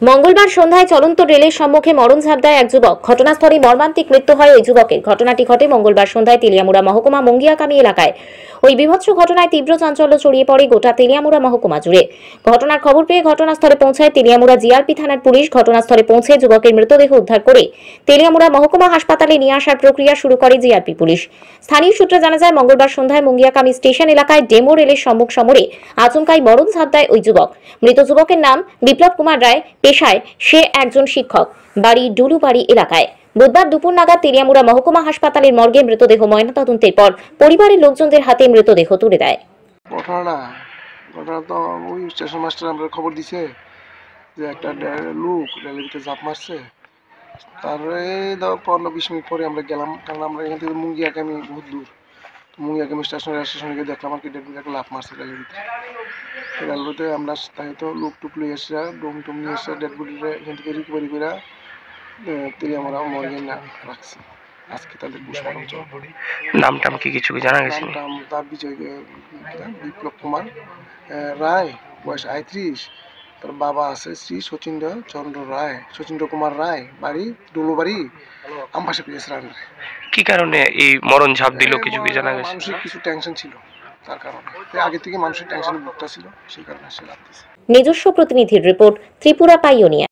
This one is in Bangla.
মঙ্গলবার সন্ধ্যায় চলন্ত রেলের সম্মুখে মরণঝাঁপ দেয় এক যুবক। ঘটনাস্থলে মর্মান্তিক মৃত্যু হয় ওই যুবকের। ঘটনাটি ঘটে মঙ্গলবার সন্ধ্যায় তেলিয়ামুড়া মহকুমা মঙ্গিয়াকামি এলাকায়। ওই বীভৎস ঘটনায় তীব্র চাঞ্চল্য ছড়িয়ে পড়ে গোটা তেলিয়ামুড়া মহকুমা জুড়ে। ঘটনার খবর পেয়ে ঘটনাস্থলে পৌঁছায় তেলিয়ামুড়া জিআরপি থানার পুলিশ। ঘটনাস্থলে পৌঁছে যুবকের মৃতদেহ উদ্ধার করে তেলিয়ামুড়া মহকুমা হাসপাতালে নিয়ে আসার প্রক্রিয়া শুরু করে জিআরপি পুলিশ। স্থানীয় সূত্রে জানা যায়, মঙ্গলবার সন্ধ্যায় মঙ্গিয়াকামি স্টেশন এলাকায় ডেমো রেলের সম্মুখ সমরে আচমকাই মরণঝাঁপ দেয় ওই যুবক। মৃত যুবকের নাম বিপ্লব কুমার রায়। পেশায় সে একজন শিক্ষক। বাড়ি ডুলুবাড়ি এলাকায়। বুধবার দুপুর নাগাদ তেলিয়ামুড়া মহকুমা হাসপাতালের মর্গে মৃতদেহ ময়নাতদন্তের পর পরিবারের লোকজনদের হাতে মৃতদেহ তুলে দেয়। ঘটনা তো ওই স্টেশন মাস্টার আমরা খবর দিছে যে একটা লোক রেলের ভিতরে ঝাঁপ মারছে। তারপরে 15-20 মিনিট পরে আমরা গেলাম, কারণ আমরা এখান থেকে মুঙ্গিয়াকামি বহুত দূর। মুঙ্গিয়াকামি স্টেশনে গিয়ে দেখলাম আর কি ডেড বডি একটা লাফ মারছে রেলের ভিতরে। রেলওয়েতে আমরা তাই তো লোক টুক লিয়ে এসে ডোম টোম নিয়ে এসে ডেড বডিটা এখান থেকে রিকভারি করে তেলিয়ামুড়া মর্গে রাখছি। আজকে তাদের পোস্টমর্টম চলবে। নামটা কি কিছু জানা গেছে? নাম তার বিপ্লব কুমার রায়, বয়স ৩৮। তার বাবা আছে শ্রী শচীন্দ্র চন্দ্র রায়, শচীন্দ্র কুমার রায়, বাড়ি ডুলুবাড়ি, আমবাসা পিএস রান্নার। কি কারণে এই মরণ ঝাঁপ দিল কিছু কি জানা গেছে? মানুষের কিছু টেনশন ছিল, তার কারণে আগে থেকে মানুষের টেনশনে ভুগতেছিল, সেই কারণে সে রাখতেছে। নিজস্ব প্রতিনিধির রিপোর্ট, ত্রিপুরা পাইওনিয়ার।